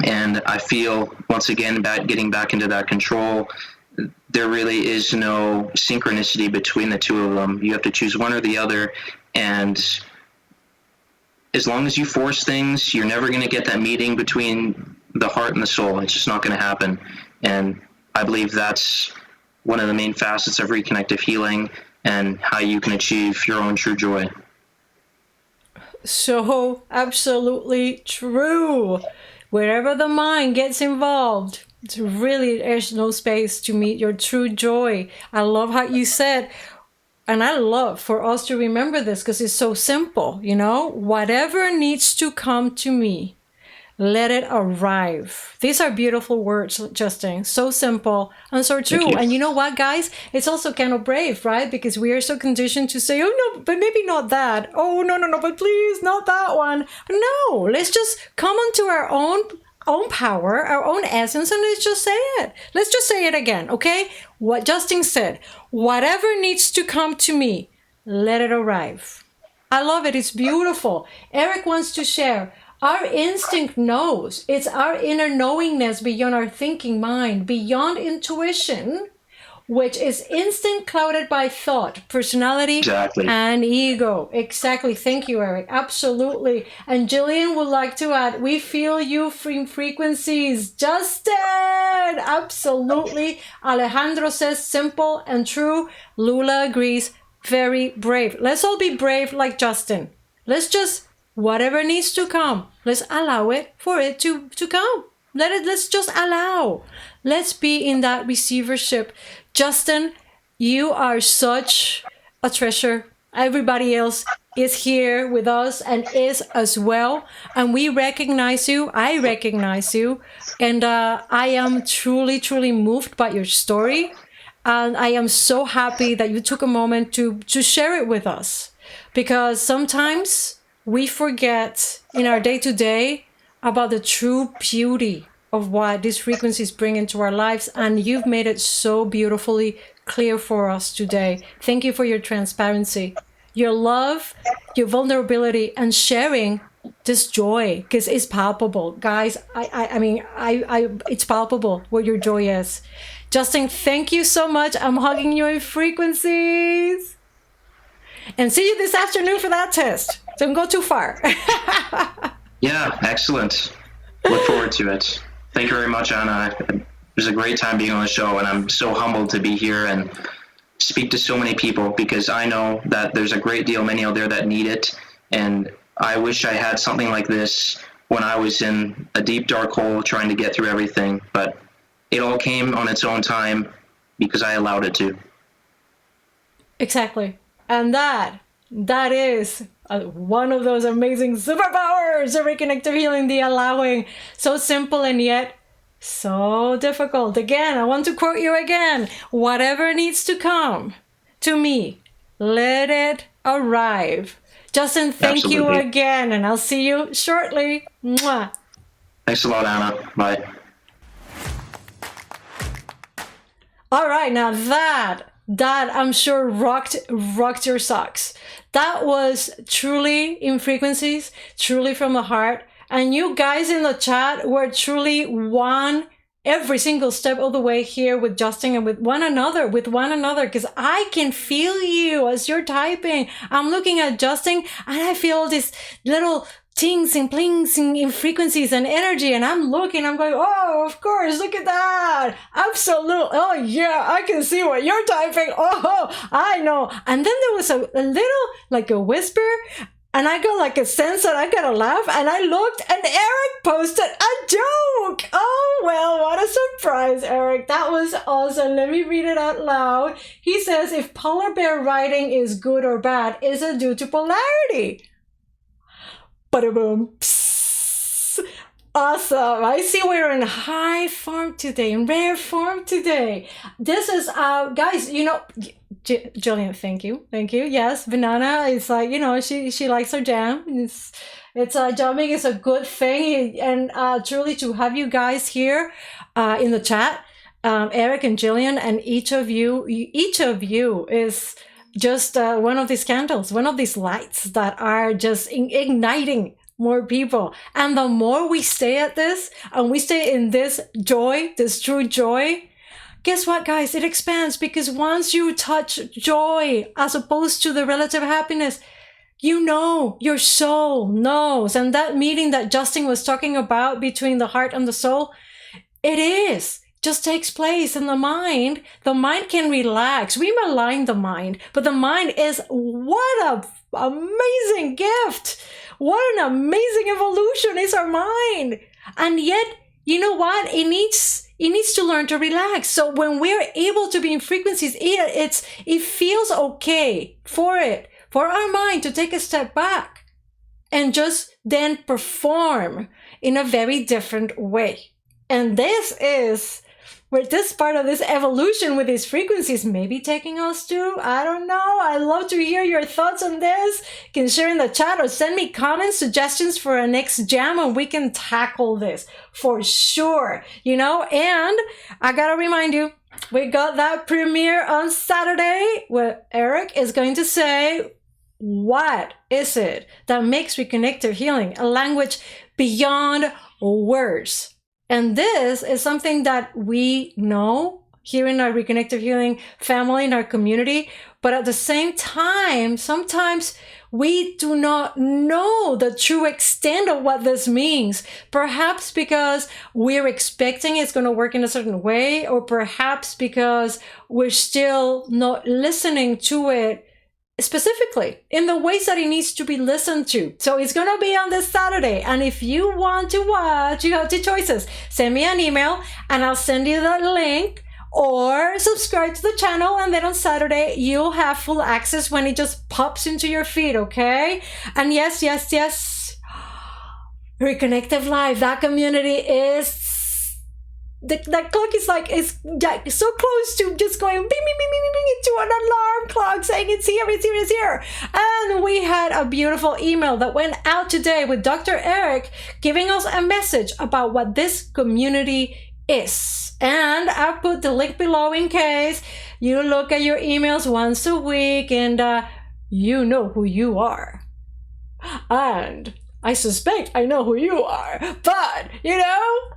And I feel, once again, about getting back into that control, there really is no synchronicity between the two of them. You have to choose one or the other. And as long as you force things, you're never going to get that meeting between the heart and the soul. It's just not going to happen. And I believe that's one of the main facets of Reconnective Healing and how you can achieve your own true joy. So absolutely true. Wherever the mind gets involved, there's no space to meet your true joy. I love how you said, and I love for us to remember this because it's so simple, you know, whatever needs to come to me, let it arrive. These are beautiful words, Justin. So simple and so true. And you know what, guys? It's also kind of brave, right? Because we are so conditioned to say, oh, no, but maybe not that. Oh, no, but please, not that one. No, let's just come onto our own power, our own essence, and let's just say it. Let's just say it again, okay? What Justin said, whatever needs to come to me, let it arrive. I love it. It's beautiful. Eric wants to share. Our instinct knows. It's our inner knowingness beyond our thinking mind, beyond intuition, which is instinct clouded by thought, personality, and ego. Exactly. Thank you, Eric. Absolutely. And Jillian would like to add, we feel you from frequencies. Justin! Absolutely. Alejandro says simple and true. Lula agrees. Very brave. Let's all be brave like Justin. Let's just, whatever needs to come, let's allow it for it to come. Let's just allow. Let's be in that receivership. Justin, you are such a treasure. Everybody else is here with us and is as well. And we recognize you. I recognize you. And I am truly, truly moved by your story. And I am so happy that you took a moment to share it with us. Because sometimes we forget in our day-to-day about the true beauty of what these frequencies bring into our lives. And you've made it so beautifully clear for us today. Thank you for your transparency, your love, your vulnerability, and sharing this joy, because it's palpable. Guys, I mean, it's palpable what your joy is. Justin, thank you so much. I'm hugging you in frequencies. And see you this afternoon for that test. Don't go too far. Yeah, excellent. Look forward to it. Thank you very much, Ana. It was a great time being on the show, and I'm so humbled to be here and speak to so many people, because I know that there's a great deal, many out there that need it, and I wish I had something like this when I was in a deep, dark hole trying to get through everything, but it all came on its own time because I allowed it to. Exactly. And that is one of those amazing superpowers of Reconnective Healing, the allowing. So simple and yet so difficult. Again, I want to quote you again. Whatever needs to come to me, let it arrive. Justin, thank you again, and I'll see you shortly. Mwah. Thanks a lot, Ana. Bye. All right, now that I'm sure rocked your socks. That was truly in frequencies, truly from the heart. And you guys in the chat were truly one every single step of the way here with Justin and with one another, because I can feel you as you're typing. I'm looking at Justin and I feel this little tings and plings in frequencies and energy, and I'm looking, I'm going, oh, of course, look at that. Absolutely. Oh yeah, I can see what you're typing. Oh, I know. And then there was a little, like a whisper, and I got like a sense that I gotta laugh, and I looked, and Eric posted a joke. Oh, well, what a surprise, Eric. That was awesome. Let me read it out loud. He says, if polar bear riding is good or bad, is it due to polarity? Ba-da-boom. Psst. Awesome. I see we're in high form today, in rare form today. This is, guys, you know, Jillian, thank you. Yes, banana is like, you know, she likes her jam. It's jamming is a good thing. And truly to have you guys here in the chat, Eric and Jillian, and each of you is just one of these candles, one of these lights that are just igniting more people. And the more we stay at this, and we stay in this joy, this true joy, guess what, guys? It expands, because once you touch joy as opposed to the relative happiness, you know, your soul knows. And that meeting that Justin was talking about between the heart and the soul, it just takes place in the mind. The mind can relax. We malign the mind, but the mind is, what a amazing gift. What an amazing evolution is our mind. And yet you know what? It needs to learn to relax. So when we're able to be in frequencies, it feels okay for our mind to take a step back and just then perform in a very different way. And this is where this part of this evolution with these frequencies may be taking us to. I don't know. I love to hear your thoughts on this. You can share in the chat or send me comments, suggestions for a next jam, and we can tackle this for sure. And I gotta remind you, we got that premiere on Saturday where Eric is going to say, what is it that makes Reconnective Healing a language beyond words? And this is something that we know here in our Reconnective Healing family, in our community. But at the same time, sometimes we do not know the true extent of what this means. Perhaps because we're expecting it's going to work in a certain way, or perhaps because we're still not listening to it specifically in the ways that it needs to be listened to. So it's going to be on this Saturday. And if you want to watch, you have two choices. Send me an email and I'll send you the link, or subscribe to the channel. And then on Saturday, you'll have full access when it just pops into your feed. Okay. And yes. Reconnective Live, that community is, that clock is so close to just going bing, bing, bing, bing, bing, into an alarm clock saying it's here. And we had a beautiful email that went out today with Dr. Eric giving us a message about what this community is. And I put the link below in case you look at your emails once a week and you know who you are. And I suspect I know who you are, but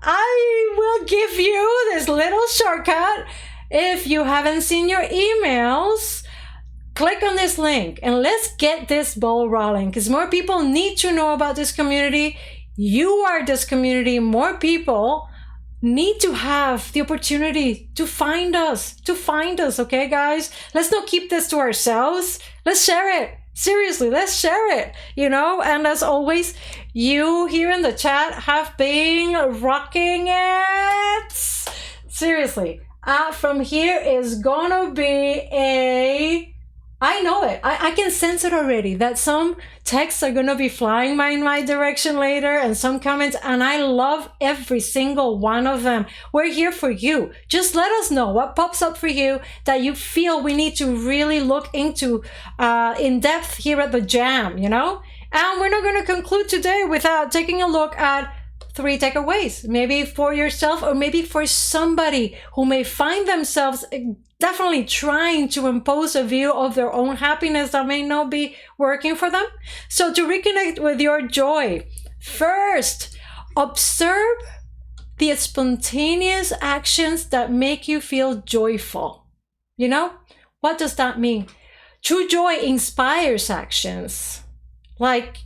I will give you this little shortcut. If you haven't seen your emails, click on this link and let's get this ball rolling, because more people need to know about this community. You are this community. More people need to have the opportunity to find us. Okay, guys? Let's not keep this to ourselves. Let's share it. Seriously, let's share it, and as always, you here in the chat have been rocking it. Seriously, from here is gonna be I know it. I can sense it already, that some texts are going to be flying in my direction later, and some comments, and I love every single one of them. We're here for you. Just let us know what pops up for you that you feel we need to really look into in depth here at the Jam, And we're not going to conclude today without taking a look at 3 takeaways, maybe for yourself or maybe for somebody who may find themselves definitely trying to impose a view of their own happiness that may not be working for them. So to reconnect with your joy, first, observe the spontaneous actions that make you feel joyful. What does that mean? True joy inspires actions. Like,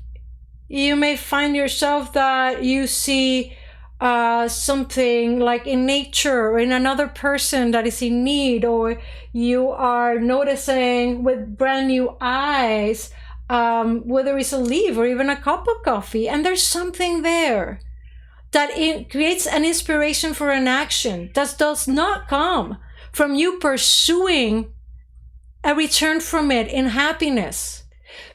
you may find yourself that you see something like in nature or in another person that is in need, or you are noticing with brand new eyes whether it's a leaf or even a cup of coffee, and there's something there that it creates an inspiration for an action that does not come from you pursuing a return from it in happiness,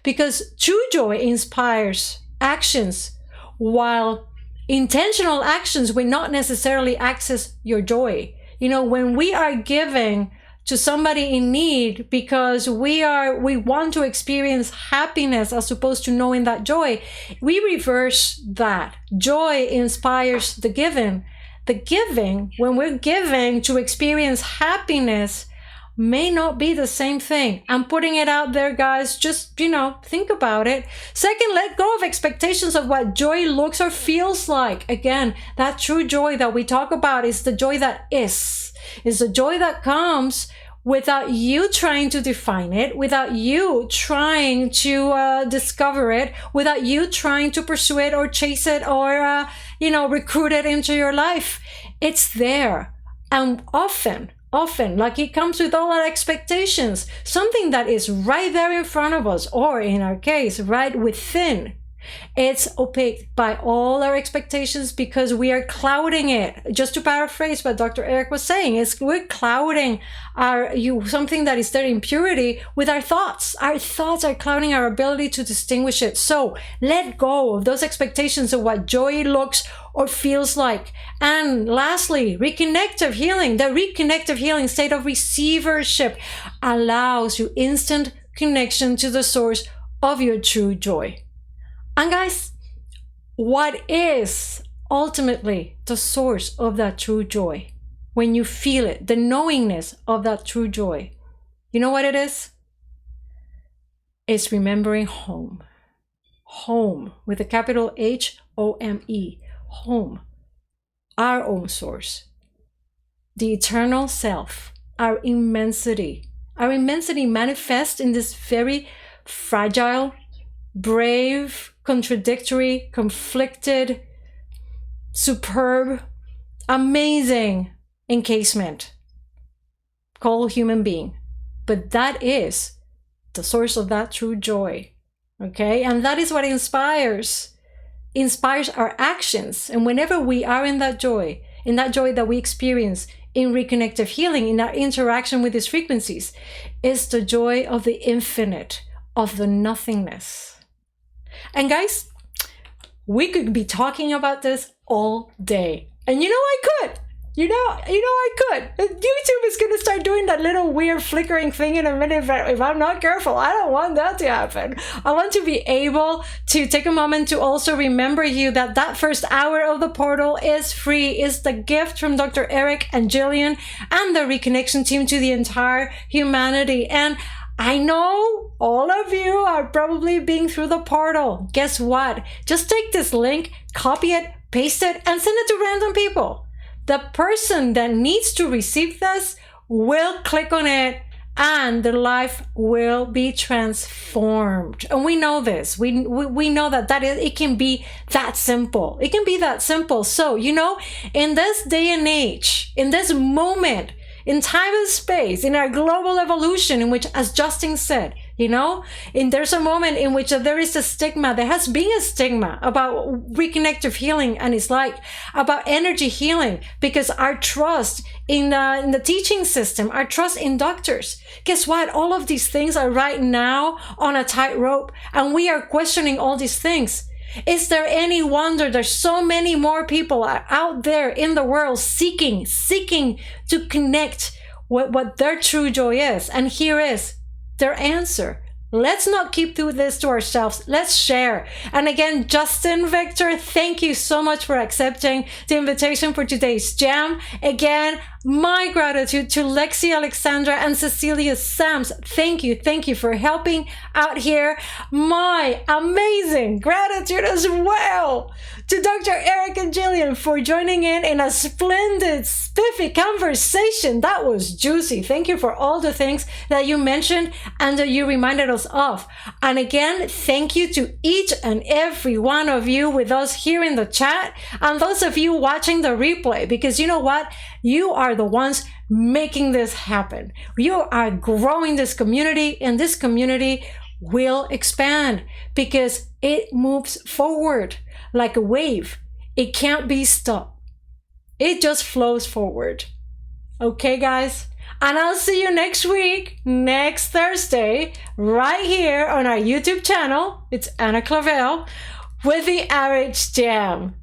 because true joy inspires actions, while intentional actions will not necessarily access your joy. When we are giving to somebody in need because we want to experience happiness as opposed to knowing that joy, we reverse that. Joy inspires the giving. The giving, when we're giving to experience happiness, may not be the same thing. I'm putting it out there, guys. Just, think about it. Second, let go of expectations of what joy looks or feels like. Again, that true joy that we talk about is the joy that is the joy that comes without you trying to define it, without you trying to discover it, without you trying to pursue it or chase it or, recruit it into your life. It's there. And often, like, it comes with all our expectations, something that is right there in front of us, or in our case, right within. It's opaque by all our expectations because we are clouding it. Just to paraphrase what Dr. Eric was saying, is we're clouding something that is there in purity with our thoughts. Our thoughts are clouding our ability to distinguish it. So let go of those expectations of what joy looks or feels like. And lastly, reconnective healing. The reconnective healing state of receivership allows you instant connection to the source of your true joy. And guys, what is ultimately the source of that true joy? When you feel it, the knowingness of that true joy, you know what it is? It's remembering home. Home with a capital HOME. Home. Our own source. The eternal self. Our immensity. Our immensity manifests in this very fragile, brave, contradictory, conflicted, superb, amazing encasement called human being. But that is the source of that true joy. Okay? And that is what inspires our actions. And whenever we are in that joy that we experience in reconnective healing, in our interaction with these frequencies, is the joy of the infinite, of the nothingness. And guys, we could be talking about this all day. And you know I could. You know I could. YouTube is going to start doing that little weird flickering thing in a minute, but if I'm not careful, I don't want that to happen. I want to be able to take a moment to also remember you that first hour of the portal is free. It's the gift from Dr. Eric and Jillian and the Reconnection team to the entire humanity. And I know all of you are probably being through the portal. Guess what? Just take this link, copy it, paste it, and send it to random people. The person that needs to receive this will click on it and their life will be transformed. And we know this. We know that it can be that simple. It can be that simple. So, in this day and age, in this moment, in time and space, in our global evolution, in which, as Justin said, there's a moment in which there is a stigma. There has been a stigma about reconnective healing, and it's about energy healing, because our trust in the teaching system, our trust in doctors. Guess what? All of these things are right now on a tightrope, and we are questioning all these things. Is there any wonder there's so many more people out there in the world seeking to connect what their true joy is? And here is their answer. Let's not keep this to ourselves. Let's share. And again, Justin, Victor, thank you so much for accepting the invitation for today's jam. Again, my gratitude to Lexi, Alexandra, and Cecilia Sams. Thank you for helping out here. My amazing gratitude as well to Dr. Eric and Jillian for joining in a splendid, spiffy conversation. That was juicy. Thank you for all the things that you mentioned and that you reminded us of. And again, thank you to each and every one of you with us here in the chat, and those of you watching the replay, because you know what? You are the ones making this happen. You are growing this community, and this community will expand because it moves forward like a wave. It can't be stopped. It just flows forward. Okay, guys? And I'll see you next week, next Thursday, right here on our YouTube channel. It's Ana Clavell with the RH Jam.